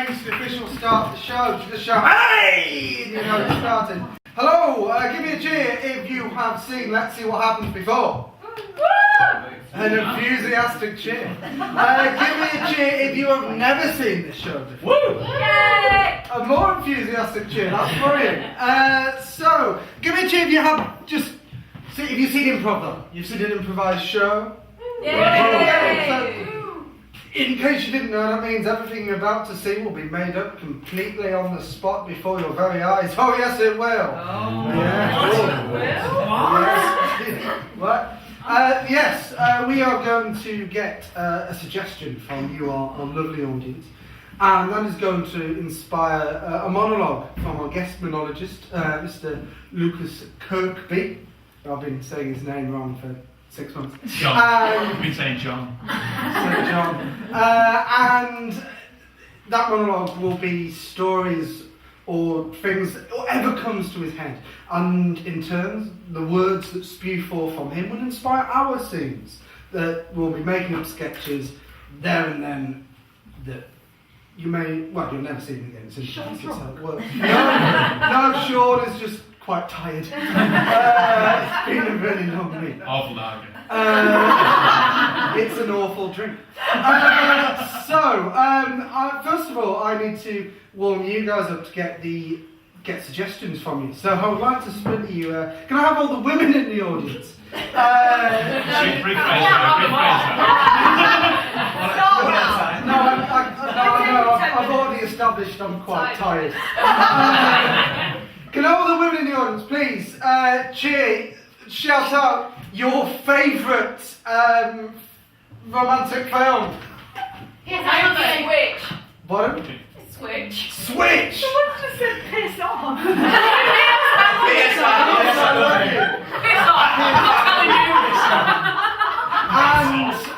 change to the official start of the show. Just shout, hey! You know it's started. Hello, give me a cheer if you have seen Let's See What Happens Before. An enthusiastic cheer. Give me a cheer if you have never seen this show before. Woo! Yay! A more enthusiastic cheer, that's brilliant. So, give me a cheer if you have just, if you've seen improv though. You've seen an improvised show. Yay! So, in case you didn't know, that means everything you're about to see will be made up completely on the spot before your very eyes. Oh yes, it will. Oh. Yeah. It will? What? Yes, we are going to get a suggestion from you, our lovely audience, and that is going to inspire a monologue from our guest monologist, Mr. Lukas Kirkby. I've been saying his name wrong for 6 months. John. I've been saying John. And that monologue will be stories or things, whatever comes to his head. And in turn, the words that spew forth from him will inspire our scenes. That we'll be making up sketches there and then that you may, well, you'll never see them again. So that's how it works. No, Sean is just quite tired. It's been a really long week. Awful lager. It's an awful drink. First of all, I need to warm you guys up to get suggestions from you. So I would like to split you. Can I have all the women in the audience? I've already established I'm quite tired. Can all the women in the audience please shout out your favourite romantic film? Yes, I would say Switch. What? Switch. Switch! Someone just said piss off. Piss off! Piss off!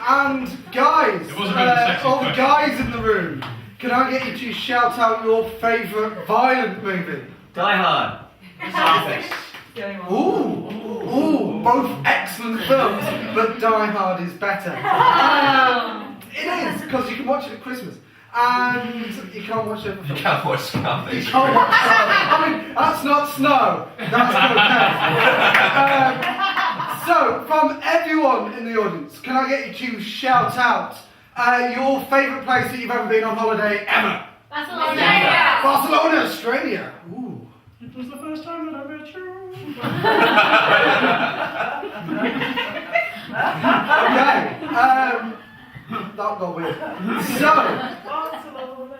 And guys, It wasn't really sexy all the question. guys in the room, can I get you to shout out your favourite violent movie? Die Hard. Scarface. Ooh, both excellent films, but Die Hard is better. It is, because you can watch it at Christmas. And you can't watch it. You can't watch Scarface. You can't watch Snow. I mean, that's not snow. That's okay. So, from everyone in the audience, can I get you to shout out your favourite place that you've ever been on holiday ever? Barcelona. Barcelona, Australia. Ooh. It was the first time that I met you. Okay. That got weird. So,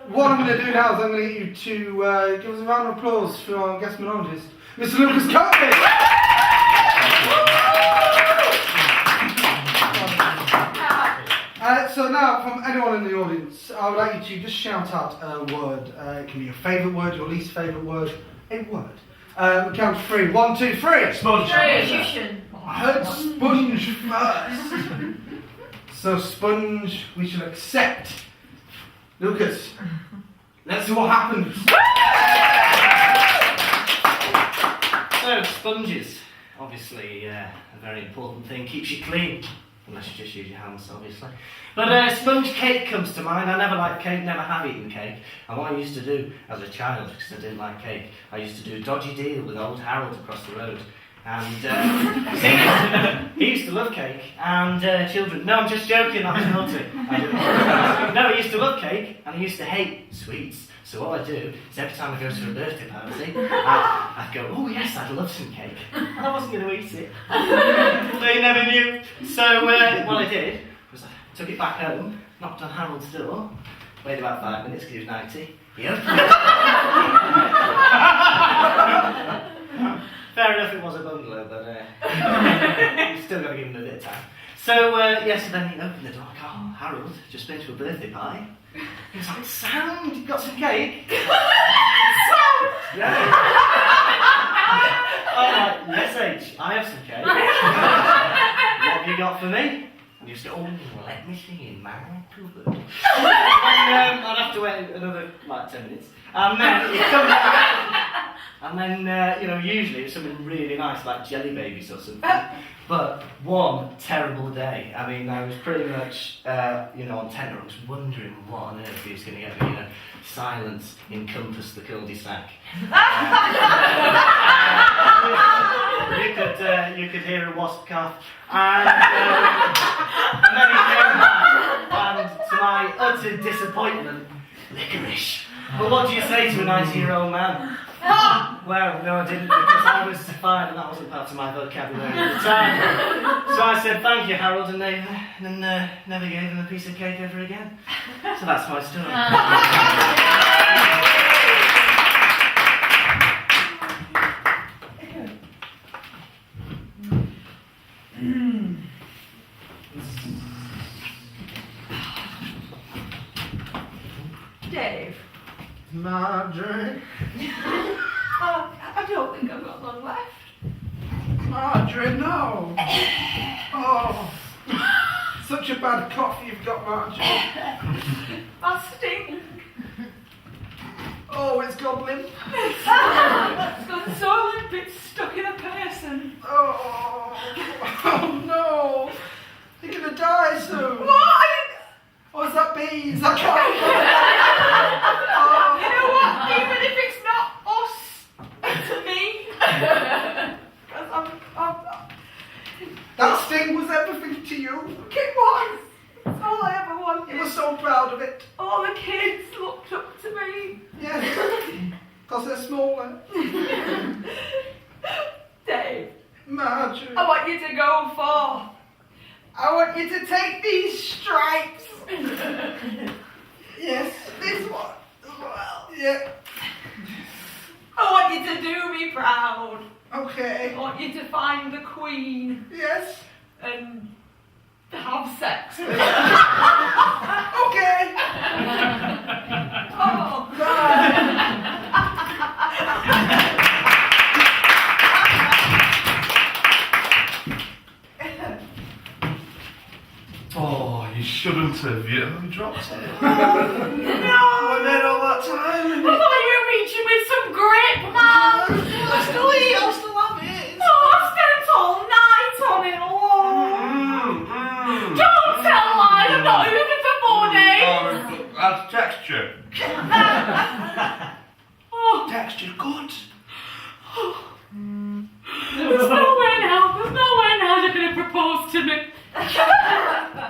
what I'm going to do now is I'm going to get you to give us a round of applause for our guest monologist, Mr. Lukas Kirkby. So now, from anyone in the audience, I would like you to just shout out a word. It can be your favourite word, your least favourite word, a word. Count to 3. 1, 2, 3. Sponge. I heard sponge first. So sponge, we shall accept. Lukas, let's see what happens. So, sponges. Obviously, a very important thing. Keeps you clean. Unless you just use your hands, obviously. But sponge cake comes to mind. I never liked cake, never have eaten cake. And what I used to do as a child, because I didn't like cake, I used to do a dodgy deal with old Harold across the road. And he used to love cake, and children. No, I'm just joking, that was naughty. No, he used to love cake, and he used to hate sweets. So what I do is every time I go to a birthday party, I'd go, oh yes, I'd love some cake. And I wasn't going to eat it. They never knew. So what I did was I took it back home, knocked on Harold's door, waited about 5 minutes because he was 90. He opened it. Fair enough, it was a bungalow, but still got to give him a bit of time. So, yes, and then he opened the door, like, oh, Harold, just been to a birthday party. He was like, sound, you got some cake? Sound! Yeah. I'm like, yes, H, I have some cake. What have you got for me? And he used to go, oh, let me see in my cupboard. And I'd have to wait another, like, 10 minutes. And then he'd come back. And then, usually it's something really nice like jelly babies or something. But one terrible day, I mean, I was pretty much, on tenor, I was wondering what on earth he was going to get me. Silence encompassed the cul-de-sac. You could hear a wasp cough. And then he came back, and to my utter disappointment, licorice. But what do you say to a 90-year-old man? Well, no, I didn't, because I was fine and that wasn't part of my vocabulary at the time. So I said, thank you, Harold, and never gave him a piece of cake ever again. So that's my story. Dave. Marjorie. I don't think I've got long left. Marjorie, no. Oh, such a bad cough you've got, Marjorie. I stink. Oh, it's gobbling. It's got so limp it's stuck in a person. Oh no. You're going to die soon. What? Oh, is that bees? I can't. You know what? Even if it's not us, it's me. 'Cause I'm That sting was everything to you. it was. It's all I ever wanted. You were so proud of it. All the kids looked up to me. Yes. Because they're smaller. Dave, Marjorie. I want you to go for. I want you to take these stripes. Yes. This one as well. Yeah. I want you to do me proud. Okay. I want you to find the Queen Yes. and have sex with her. Okay. Oh. Oh, you shouldn't have. You dropped it. No! I made all that time. I thought you were reaching with some grip, man! I still eat. I still have it. Oh, I spent all night on it alone! Don't tell lies! I'm not looking for 4 days! Oh, that's texture. Oh, Texture good. there's nowhere now! There's nowhere now they're going to propose to me!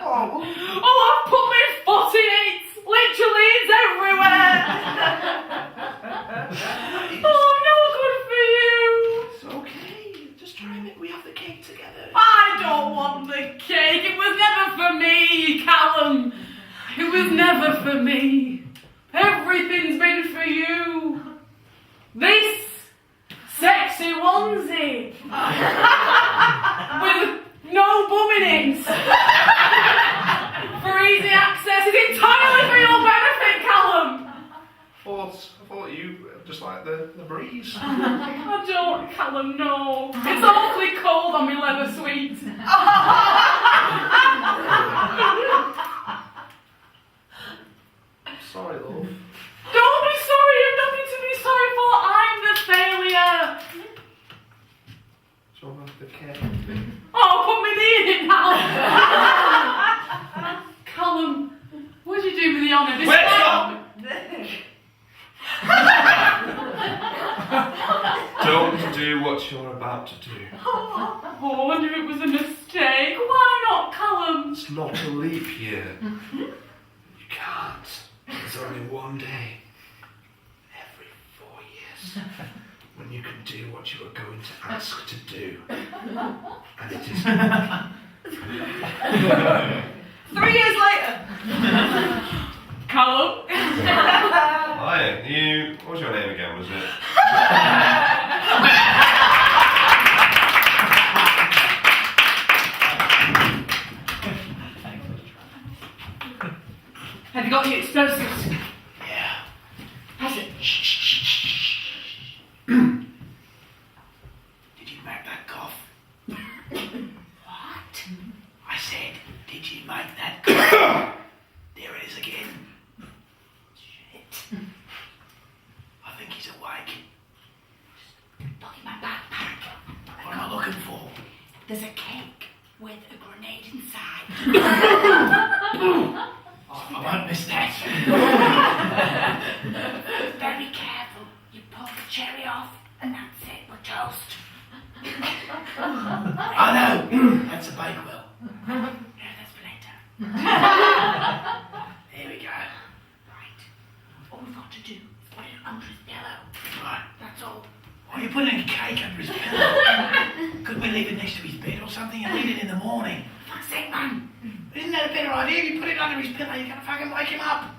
Oh. Oh, I've put my foot in it! Literally, it's everywhere! Oh, no good for you! It's okay. Just try and we have the cake together. I don't want the cake. It was never for me, Callum. It was never for me. Everything's been for you. This sexy onesie with no bum in it. For easy access is entirely for your benefit, Callum. I thought you just like the breeze. I don't, Callum, no. It's awfully cold on my leather sweet. Sorry, love. Don't be sorry, you've nothing to be sorry for. I'm the failure. So I have the cake. Oh, put me knee in it now. Callum, would you do me the honour? Wait, stop! Don't do what you're about to do. Oh, I wonder if it was a mistake. Why not, Callum? It's not a leap year. You can't. There's only one day every 4 years when you can do what you are going to ask to do. And it is 3 years later. Callum. Hi, you. What was your name again? Was it? Have you got any explosives? Yeah. Pass it. Did you make that cough? What? I said, did you make that cough? There it is again. Shit. I think he's awake. putting a cake under his pillow. Could we leave it next to his bed or something and eat it in the morning? Fuck's sake, man. Isn't that a better idea? If you put it under his pillow, you're gonna fucking wake him up.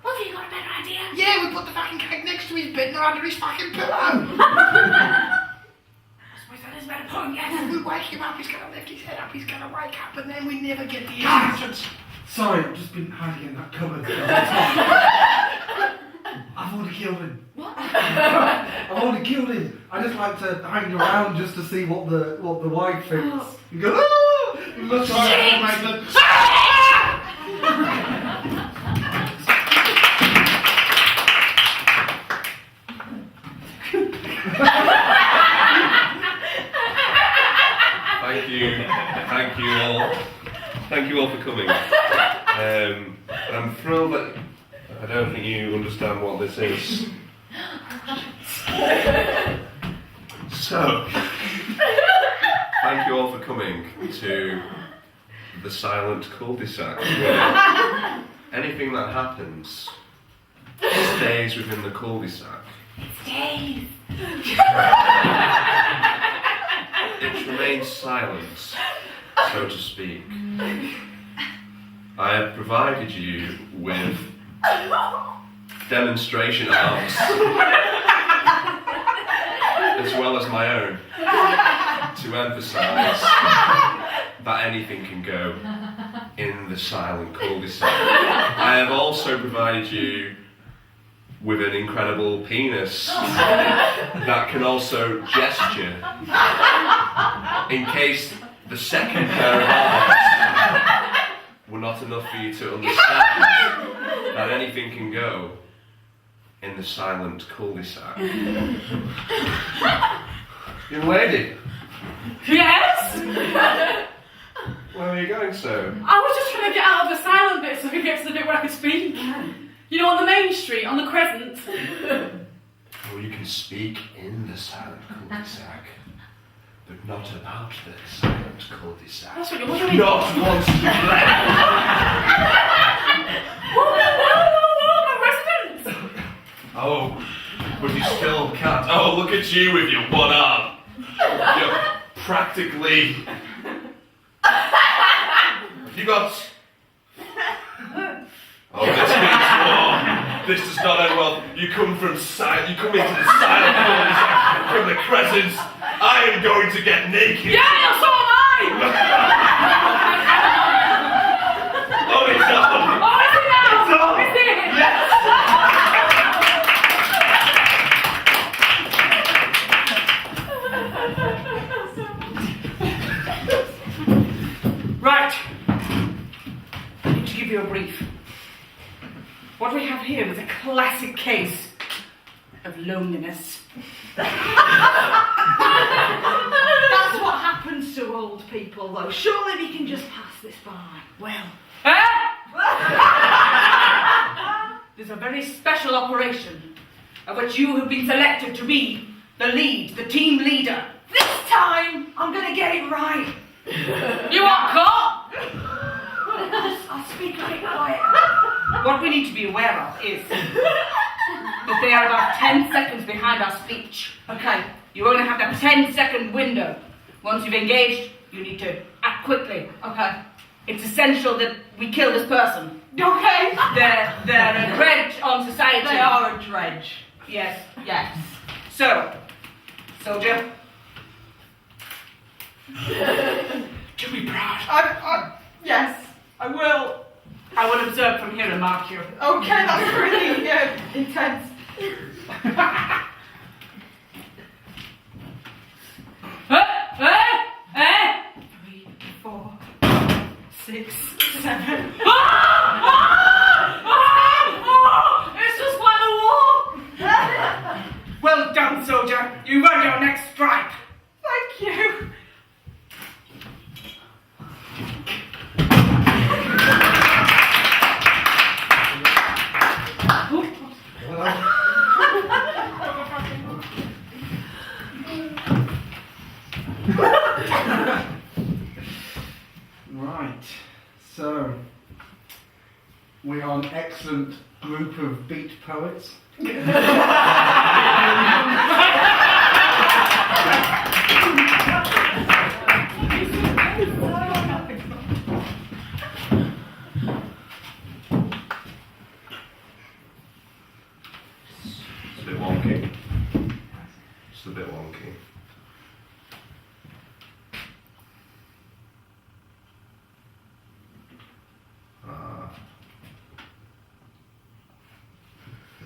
Well, have you got a better idea? Yeah, we put the fucking cake next to his bed, not under his fucking pillow. I suppose that is a better point, yes. If we wake him up, he's gonna lift his head up, he's gonna wake up, and then we never get the instructions. Sorry, I've just been hiding in that cupboard. I've already killed him. What? I've already killed him. I just like to hang around just to see what the wife thinks. You go, oh! You must try to make them. Thank you all for coming. I'm thrilled that I don't think you understand what this is. So, thank you all for coming to the silent cul-de-sac, where anything that happens stays within the cul-de-sac. Stays. It remains silent, so to speak. I have provided you with demonstration arms, as well as my own, to emphasise that anything can go in the silent cul-de-sac. I have also provided you with an incredible penis that can also gesture in case the second pair of arms were not enough for you to understand that anything can go in the silent cul-de-sac. Young lady, Yes? where are you going, sir? I was just trying to get out of the silent bit so I could get to the bit where I could speak. You know, on the main street, on the Crescent. Oh, you can speak in the silent cul-de-sac, but not about the silent cul-de-sac. That's what you're doing. Not once you've left. Whoa, my residence! Oh, but you still can't. Oh, look at you with your one arm. You're practically. You got. Oh, this means war. This does not end well. You come from you come into the silent cul-de-sac from the Crescents. I am going to get naked. Yeah, so am I! Oh, it's on. Oh, is it now? It's on. Is it? Yes. Right. I need to give you a brief. What we have here is a classic case of loneliness. That's what happens to old people, though. Surely we can just pass this by. Well, there's a very special operation of which you have been selected to be the lead, the team leader. This time, I'm gonna get it right. You are caught! I'll speak a bit quiet. What we need to be aware of is that they are about 10 seconds behind our speech. Okay, you only have that 10-second window. Once you've engaged, you need to act quickly. Okay, it's essential that we kill this person. Okay. They're a dredge on society. They are a dredge. Yes, yes. So, soldier. To be proud. Yes, I will. I will observe from here and mark you. Okay, that's really intense. 3, 4, 6, 7. It's just like a war! Well done, soldier. You earned your next stripe. Thank you. Right, so we are an excellent group of beat poets.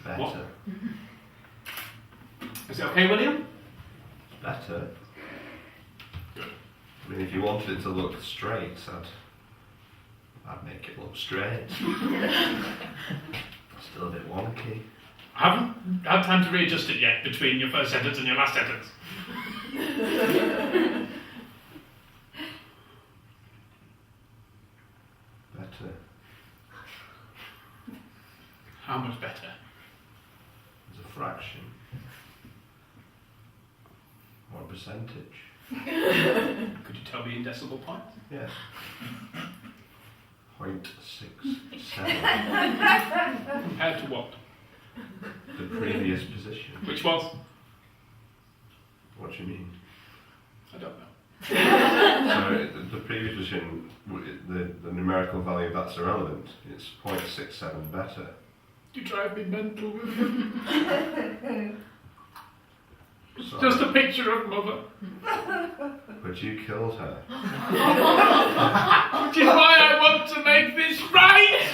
Better. What? Is it okay, William? Better. I mean, if you wanted it to look straight, I'd make it look straight. Still a bit wonky. I haven't had time to readjust it yet between your first sentence and your last sentence. Better. How much better? As a fraction. Or a percentage. Could you tell me in decimal points? Yeah. 0.67. Compared to what? The previous position. Which was? What do you mean? I don't know. So the previous position, the numerical value, that's irrelevant. It's 0.67 better. You drive me mental with you. So, Just a picture of Mother. but you killed her. Which is why I want to make this right!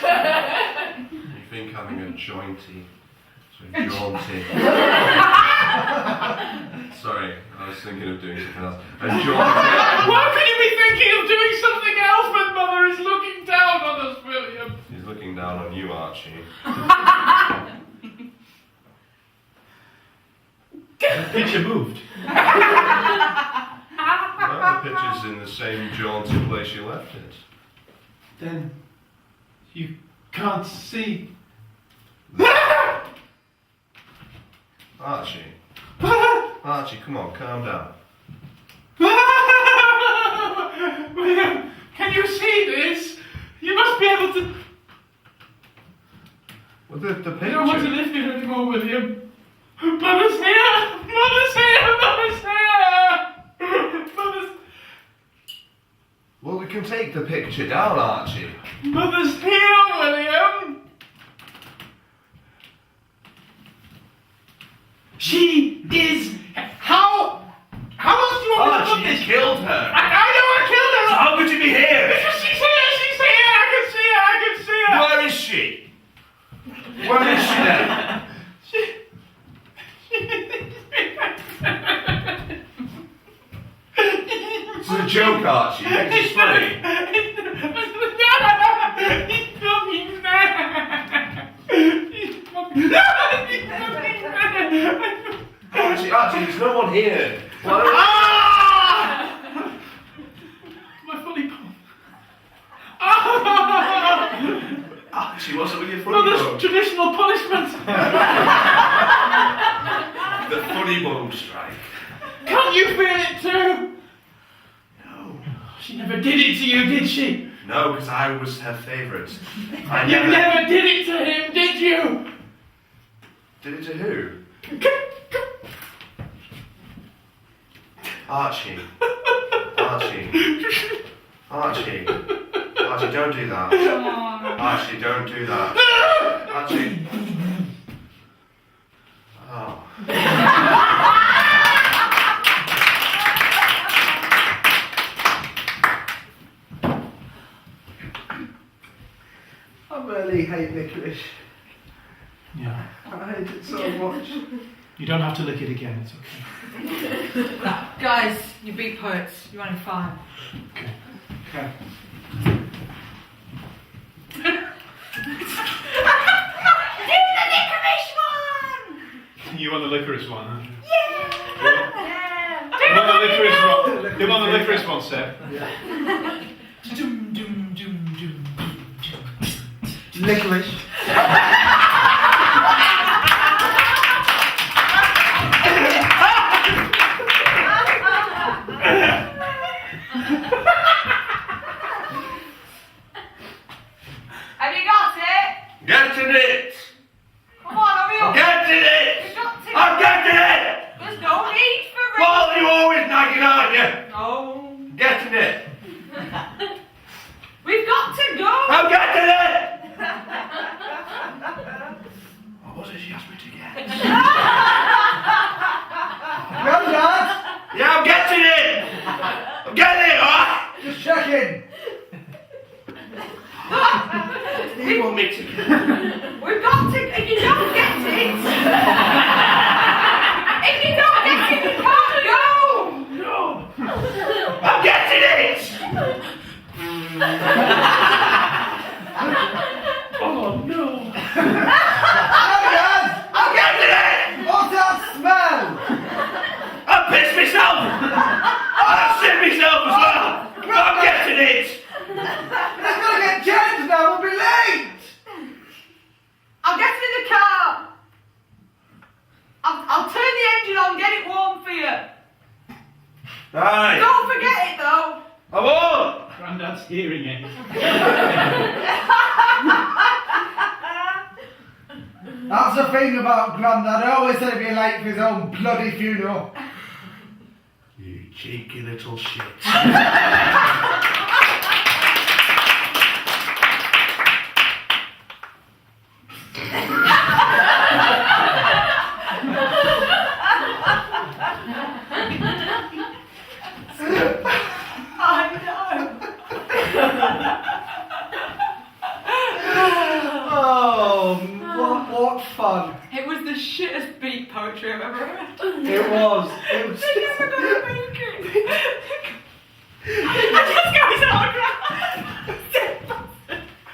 You think having a jaunty. Sorry, I was thinking of doing something else. A jaunty. Why could you be thinking of doing something else when Mother is looking down on us, William? He's looking down on you, Archie. The picture moved. Well, the picture's in the same jaunty place you left it. Then you can't see. Archie. Archie, come on, calm down. William, can you see this? You must be able to. Well, the I picture. don't want to live here anymore, William. Mother's here! Mother's here! Mother's here! Mother's. Well, we can take the picture down, Archie. Mother's here, William! She is. How else do you want me to put Archie, this? you killed her. I know I killed her! So how could you be here? Because she's here! She's here! I can see her! I can see her! Where is she? Where is she then? It's a joke, Archie. It's funny. He's coming back! He's coming back! He's coming back! Archie, there's no one here. Why My fully pump. Archie, what's up with your funny Mother's bone? traditional punishment! The funny bone strike. Can't you feel it too? No. She never did it to you, did she? No, because I was her favourite. I You never did it to him, did you? Did it to who? Archie. Archie, don't do that. Archie, don't do that. Archie. Oh. I really hate licorice. Yeah. I hate it so much. You don't have to lick it again, it's okay. Guys, you beat poets. You're on 5. Okay. Okay. You want the licorice one, huh? Yeah! You want the licorice one? You want the licorice one, Seb? Yeah. Doom, doom, doom, doom, doom. Licorice. Have you got it? Getting it! Come on, hurry up. Getting it! We've got to I'm getting it! There's no need for it. Well, you always nagging, aren't you? No. Getting it! We've got to go. I'm getting it! What was it she asked me to get? Well, Dad. Yeah, I'm getting it! I'm getting it, alright? Just checking. You want me to get it? We've got to. If you don't get it, Right. Don't forget it though. I won't. Grandad's hearing it. That's the thing about Grandad. I always said he'd be late for his own bloody funeral. You cheeky little shit. Oh, what fun. It was the shittest beat poetry I've ever heard. It was. It was. They're never gonna make it. And this guy's autograph.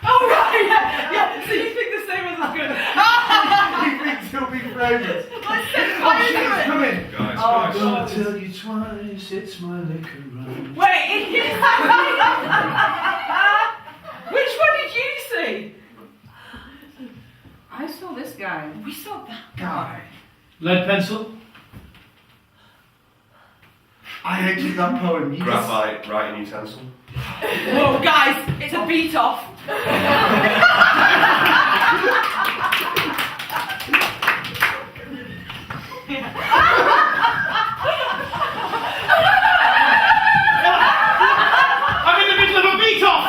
Oh right, yeah. So you think the same as us good? He thinks he'll be famous. Let's set Oh fire shit, to it's it. coming. Guys, Oh, guys. God. Tell you twice, it's my liquor run. Wait, which one did you see? I saw this guy. We saw that. Guy. Lead pencil. I hated that poem. You just- Graphite writing utensil. Whoa, guys, it's a beat off. I'm in the middle of a beat off!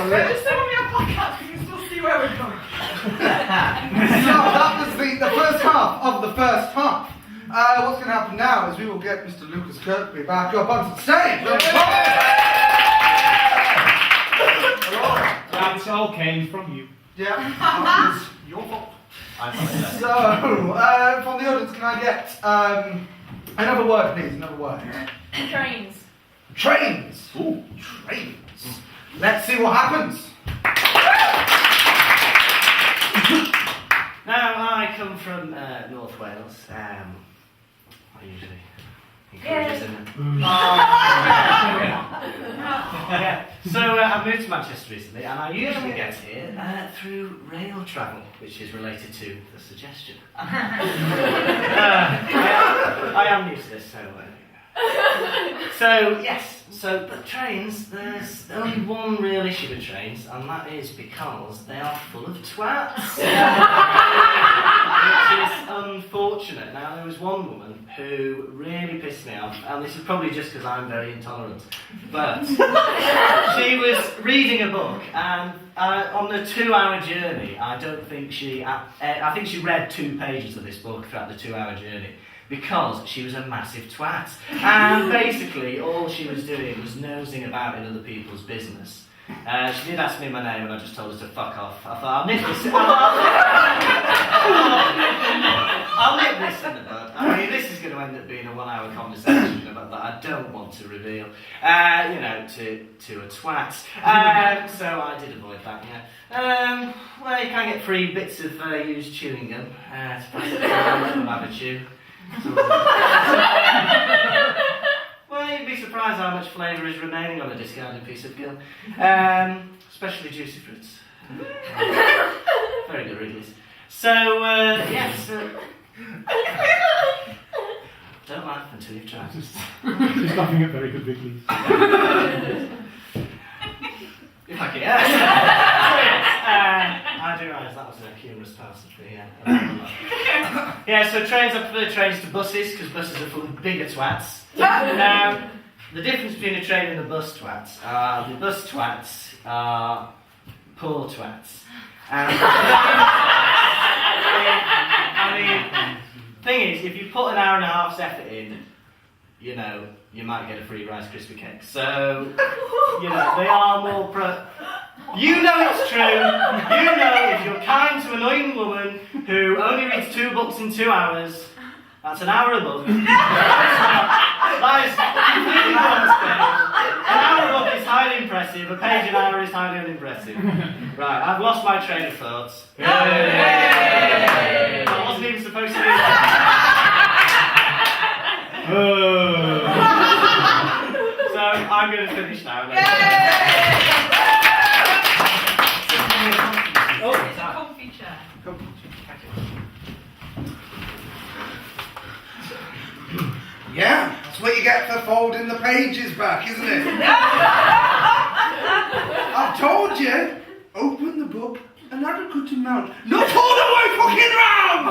There's some of your podcast, you can still see where we're going. So that was the first half of the first half. What's going to happen now is we will get Mr. Lukas Kirkby back up onto the stage. That all came from you. Yeah, that was your fault. So, from the audience, can I get another word, please? Another word. Trains. Trains. Ooh, trains. Let's see what happens. Now, I come from North Wales. I usually encourage them. Yeah. So I moved to Manchester recently, and I usually get here through rail travel, which is related to the suggestion. I am new to this, so yes. So, but trains, there's only one real issue with trains, and that is because they are full of twats. Which is unfortunate. Now, there was one woman who really pissed me off, and this is probably just because I'm very intolerant, but she was reading a book, and on the 2-hour journey, I think she read 2 pages of this book throughout the 2-hour journey. Because she was a massive twat. And basically, all she was doing was nosing about in other people's business. She did ask me my name and I just told her to fuck off. I thought, I'll nip this in the bud. I mean, this is going to end up being a 1-hour conversation about that I don't want to reveal, to a twat. So I did avoid that, yeah. Well, you can get free bits of used chewing gum. To pass it around, have a chew. Well, you'd be surprised how much flavour is remaining on a discarded piece of gum. Especially juicy fruits. Very good Wrigley's. So, yes. Don't laugh until you've tried. Just laughing at very good Wrigley's. If I can, yes. I do realise that was a humorous pass. Yeah, so trains, I prefer trains to buses, because buses are full of bigger twats. Now, the difference between a train and a bus twats are the bus twats are poor twats. I mean, thing is, if you put an hour and a half's effort in, you know, you might get a free Rice Krispie cake. So, you know, they are more You know it's true. You know if you're kind to an annoying woman who only reads 2 books in 2 hours, that's an hour a book. That is completely unexpected. An hour a book is highly impressive. A page an hour is highly unimpressive. Right, I've lost my train of thought. Yay! I wasn't even supposed to do that. So I'm going to finish now. Then. Oh, it's that. Comfy chair. Yeah, that's what you get for folding the pages back, isn't it? I've told you, open the book and add a good amount. Not all the way fucking round!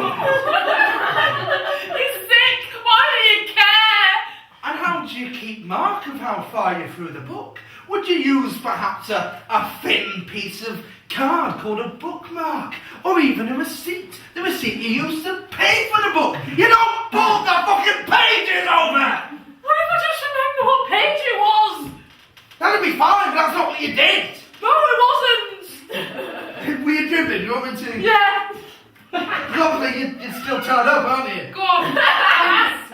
He's sick! Why do you care? And how do you keep mark of how far you're through the book? Would you use perhaps a thin piece of card called a bookmark? Or even a receipt? The receipt you use to pay for the book? You don't pull the fucking pages over! What if I just remember what page it was? That'd be fine, but that's not what you did! No, it wasn't! Were you dribbling? You want me to? Yeah! Lovely, you'd still turn up, aren't you? Go on, thanks!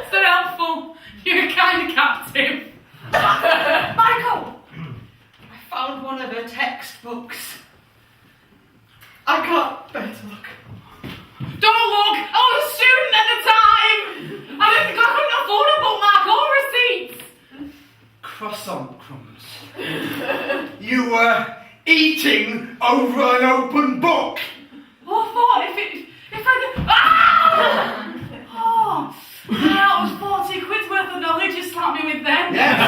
So helpful. You're a kind captain. Michael! I found one of her textbooks. I can't bear to look. Don't look! I was a student at the time! I couldn't afford a bookmark or receipts! Croissant crumbs. You were eating over an open book. Oh, I thought if I could... Ah! Oh, that was 40 quid worth of knowledge you slapped me with then. Yes.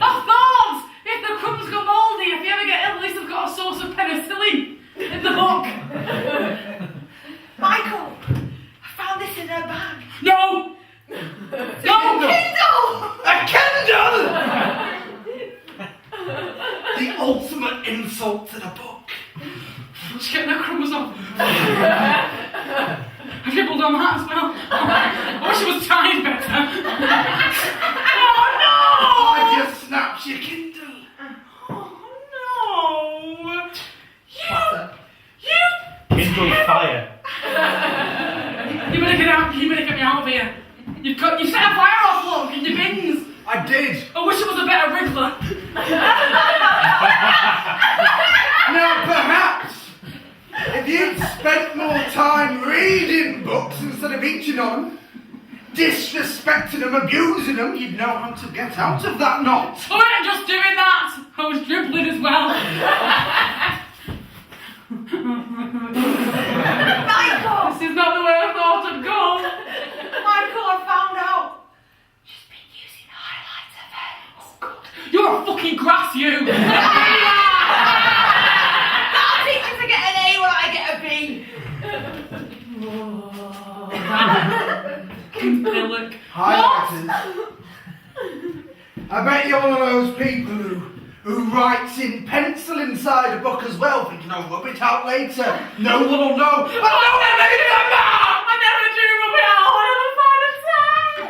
I thought if the crumbs go mouldy, if you ever get ill, at least I've got a source of penicillin in the book. Michael! I found this in her bag. No! No! Kindle! A Kindle! The ultimate insult to the book. Just getting the crumbs off. I dribbled on that as well. I wish it was timed better. Oh I just snapped your Kindle. no! Oh no! You Kindle fire. You better get me out of here. You set a fire off, look, in your bins. I did. I wish it was a better wriggler. Now perhaps, if you'd spent more time reading books instead of eating on them, disrespecting them, abusing them, you'd know how to get out of that knot. I wasn't just doing that. I was dribbling as well. Michael! This is not the way I thought it'd go. Michael, I found out. She's been using highlighter pens. Oh God, you're a fucking grass, you. That'll teach you to get an A when I get a B. Pillock. Highlighters. I bet you're one of those people who writes in pencil inside a book as well, thinking I'll rub it out later. No one will know. I don't need them now! I never do rub it out. I never find a time.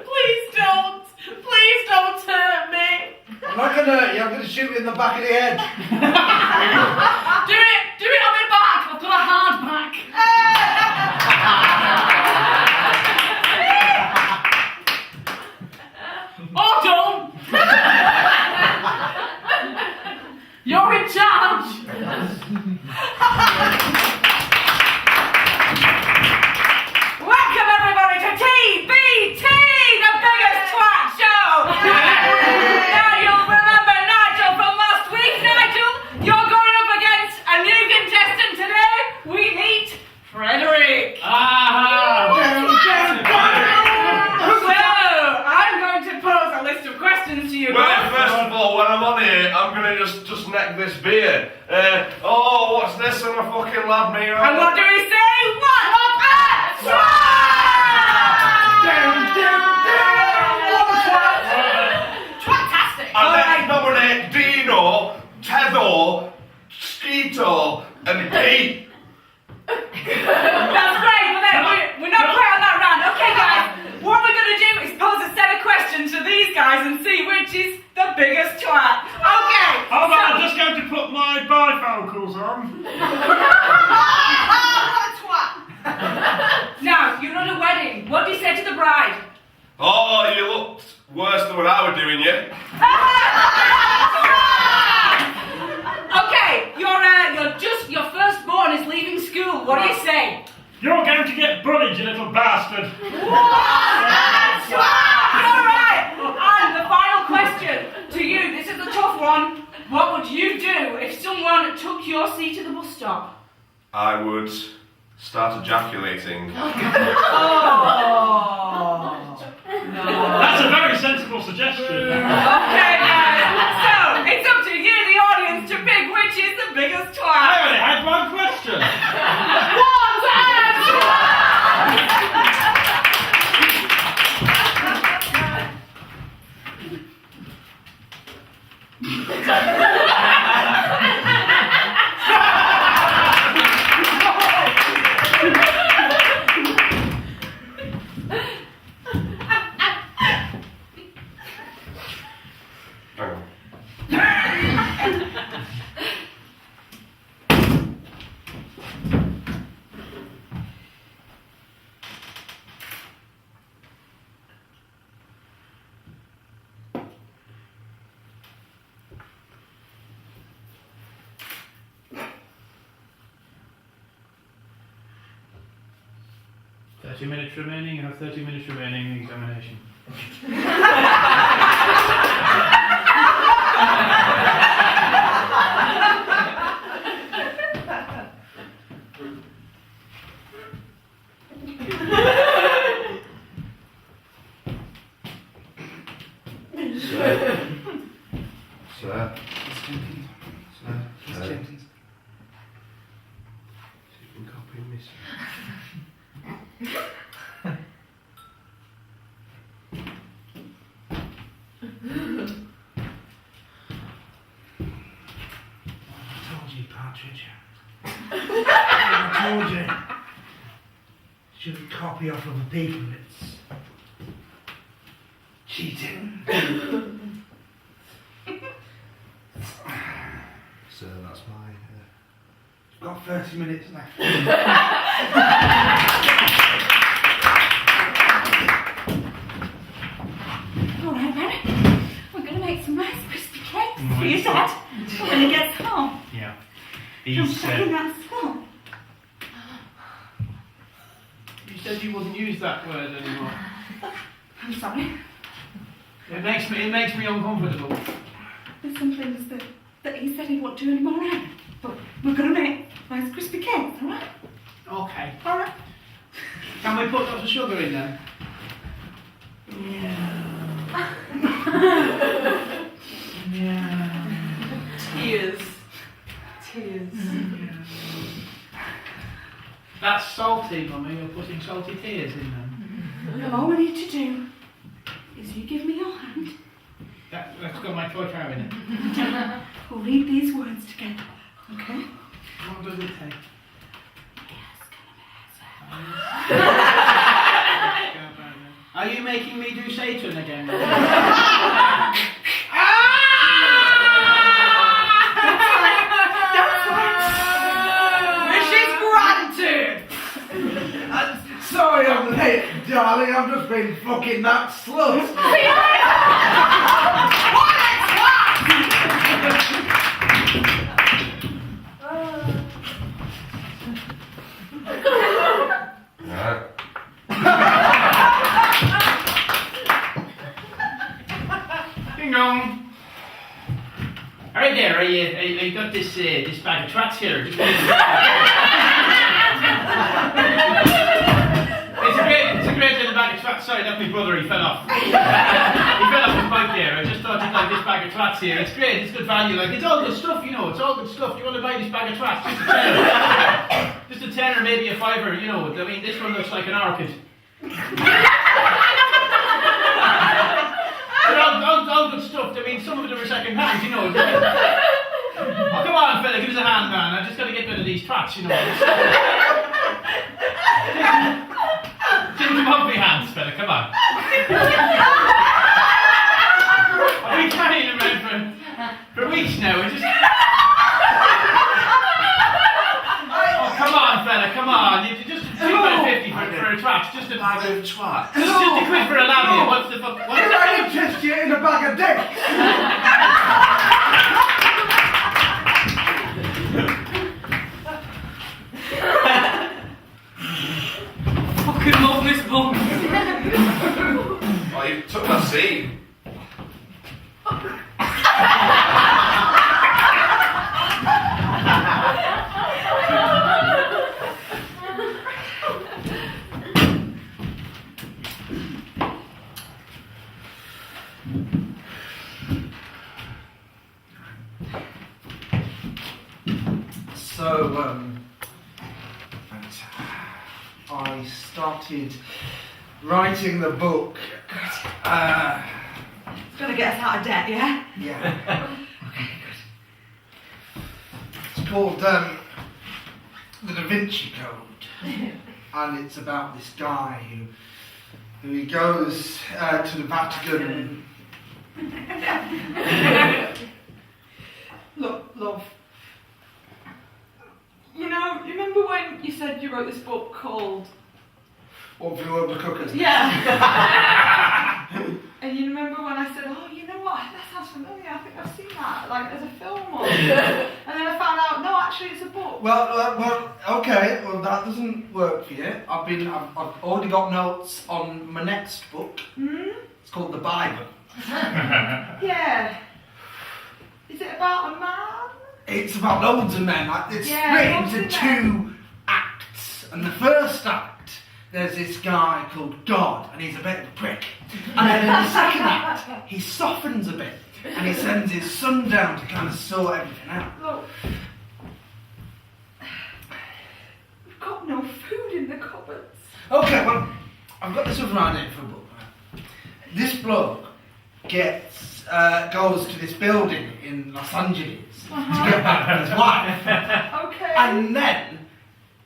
Please don't hurt me. I'm not gonna hurt you, I'm gonna shoot you in the back of the head. Do it on my back. I've got a hard back. Oh, don't. You're in charge. Welcome everybody to TBT, the biggest twat show! Now you'll remember Nigel from last week. Nigel, you're going up against a new contestant today. We meet Frederick. So, I'm going to pose a list of questions to you. Well, first of all, when I'm on here, I'm gonna just neck this beer. What's this on a fucking lad me? And what do we say? What a Twat-tastic! And let's nominate Dino, Tedo, Skeeto, and Pete. That's great, but then we're not quite on that round. Okay, guys, what we're going to do is pose a set of questions to these guys and see which is the biggest twat. Okay. Hold on, I'm just going to put my bifocals on. What a twat. Now, you're at a wedding. What do you say to the bride? Oh, you looked worse than what I was doing, yeah? Okay, your firstborn is leaving school. What do you say? You're going to get bullied, you little bastard. What a twat! You're and took your seat at the bus stop? I would start ejaculating. Oh. No. That's a very sensible suggestion. Okay, guys. So, it's up to you, the audience, to pick which is the biggest twat. I only had one question. Hang on. 30 minutes remaining, you have 30 minutes remaining in the examination. Sir. Miss Jenkins. You can copy me, sir. I told you, Partridge. I told you. Shouldn't copy off other people. It's cheating. Sir, that's my... Got 30 minutes left. All right, Mary. We're going to make some nice crispy cakes for your dad when he gets home. Yeah. From He's, second round school. you said you wouldn't use that word anymore. I'm sorry. It makes me uncomfortable. There's some things that he said he won't do anymore, right? But we're going to make nice crispy cakes, all right? Okay. All right. Can we put lots of sugar in then? Tears. Tears. That's salty, Mummy. You're putting salty tears in them. And all we need to do is you give me your hand. That's got my toy car in it. We'll read these words together, okay? What does it take? Are you making me do Satan again? Sorry I'm late, darling. I've just been fucking that slut. Right. Ding dong. Alright there, you got this bag of twats here. It's a great little bag of twats. Sorry, that's my brother, he fell off. He fell off his bike there. I just thought you'd like this bag of twats here. It's great, it's good value. Like, it's all good stuff, you know, it's all good stuff. You want to buy this bag of twats? Just a tenner, maybe a fiver, you know. I mean, this one looks like an orchid. They're all good stuff. I mean, some of them are second hand, you know. Oh, come on, fella, give us a hand, man. I just got to get rid of these twats, you know. Take them off my hands, fella, come on. I've been carrying them around for weeks now. I just... Oh, come on, fella, come on. You just £2.50 for a twat. Just a Bag of twat. Just a quid for a lamb. What's the fuck? What's Did I interest you in a bag of dicks? Fucking love this book. Oh, you took my seat. So, I started writing the book. It's gonna get us out of debt, yeah? Yeah. It's called The Da Vinci Code, and it's about this guy who he goes to the Vatican. Look, love. You know, you remember when you said you wrote this book called... What Flew Over the Cuckoo's Nest? Yeah. And you remember when I said, oh, you know what, that sounds familiar, I think I've seen that, like as a film or... And then I found out, no, actually it's a book. Well, okay. Well, that doesn't work for you. I've already got notes on my next book. It's called The Bible. Yeah. Is it about a man? It's about loads of men. It's split into 2 acts, and the first act, there's this guy called God, and he's a bit of a prick. And then in the second act, he softens a bit, and he sends his son down to kind of sort everything out. Look. We've got no food in the cupboards. Okay, well, I've got this other idea for a book. Right? This bloke goes to this building in Los Angeles to get back with his wife. Okay. And then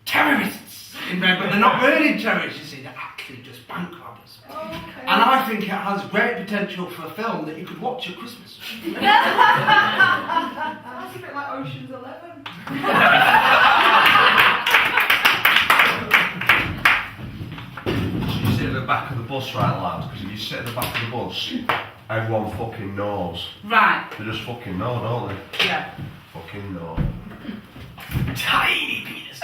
terrorists invade, but they're not really terrorists, you see, they're actually just bank robbers. Okay. And I think it has great potential for a film that you could watch at Christmas. That's a bit like Ocean's 11. You sit at the back of the bus, right, lads? Because if you sit at the back of the bus, everyone fucking knows. Right. They just fucking know, don't they? Yeah. Fucking know. Tiny penis.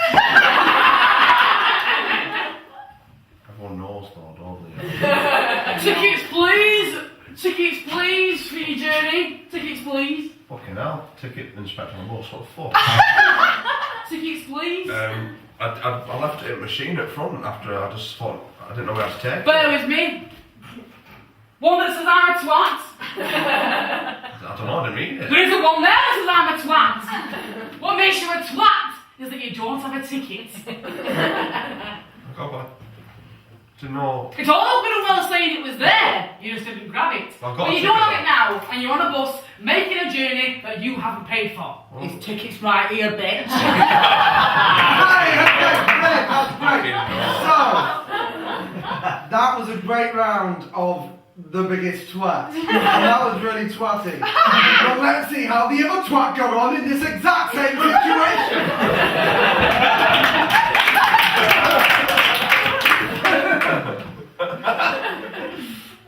Everyone knows though, don't they? Tickets, please! Tickets, please, for your journey. Tickets, please. Fucking hell. Ticket inspector on the bus, what the fuck? Tickets, please. I left it in the machine at front after I just thought I didn't know where to take it. Bear with me. One that says I'm a twat. I don't know, I didn't read it. There isn't one there that says I'm a twat. What makes you a twat is that you don't have a ticket. Go back. To know. It's all good and well saying it was there, you just didn't grab it. I've got But a you don't ticket have it now, and you're on a bus making a journey that you haven't paid for. His ticket's right here, bitch. That's great. So, that was a great round of the biggest twat. And that was really twatty. But let's see how the other twat got on in this exact same situation.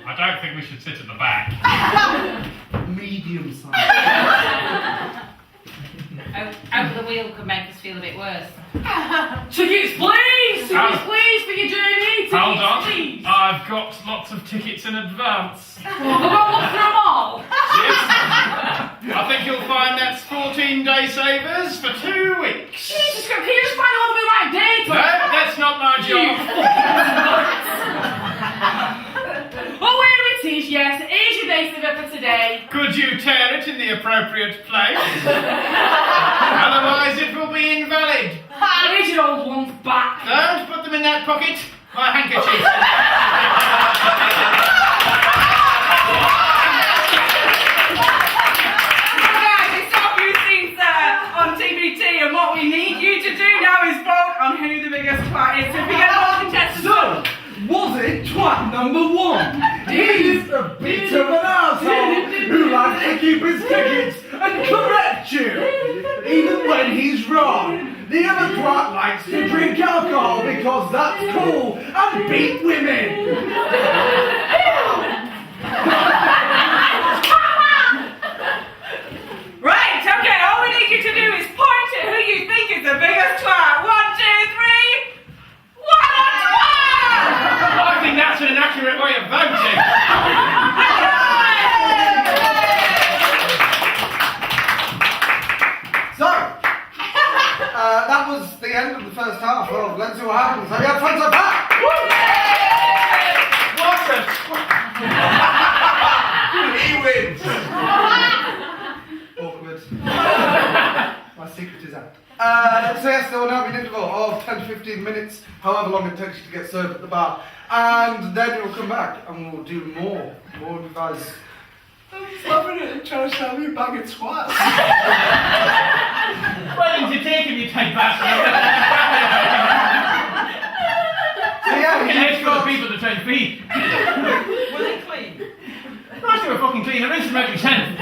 I don't think we should sit at the back. Medium size. Out the wheel could make us feel a bit worse. Tickets, please! Tickets, please, for your journey! Tickets, Hold on. please! I've got lots of tickets in advance. Have I got one for them all? Yes. I think you'll find that's 14-day savers for 2 weeks. Jesus Christ, can you just find all the right date? No, that's not my job. Oh, here it is, yes. Here's your day saver for today. Could you tear it in the appropriate place? Otherwise it will be invalid. Here's your old ones back. Don't put them in that pocket. My handkerchief. Guys, it's all you've seen, sir, on TBT, and what we need you to do now is vote on who the biggest twat is. So if we get all contestants. So, was it twat number 1? He's a bit of an asshole who likes to keep his tickets and correct you, even when he's wrong. The other twat likes to drink alcohol because that's cool and beat women. Right, okay, all we need you to do is point at who you think is the biggest twat. 1, 2, 3. What a twat! I think that's an inaccurate way of voting. So, that was the end of the first half. Well, let's see what happens. Have you had fun so far? He wins! Awkward. My secret is out. So yes, there will now be an interval of 10 to 15 minutes, however long it takes you to get served at the bar. And then you'll come back and we'll do more improvised. I'm just loving it and trying to sell me a bag of twats. Why didn't you take him, you tight bastard? So yeah, Fucking you've heads full of got- people to try to feed. Was it clean? Of course they were fucking clean. I rinsed them every time.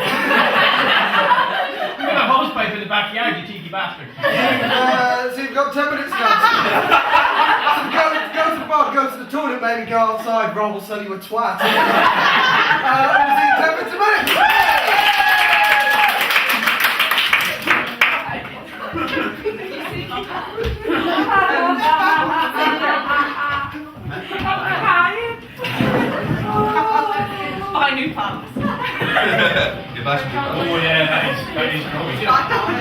You've got a hose pipe in the backyard, you cheeky bastard. So you've got 10 minutes now. So go to the bar, go to the toilet, maybe go outside, Rob will sell you a twat. We'll see you 10 minutes a minute. Buy new pants. Your best Oh yeah, that is Like that one.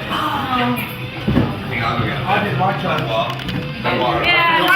I think I'll go get a I did my job. What? Yeah,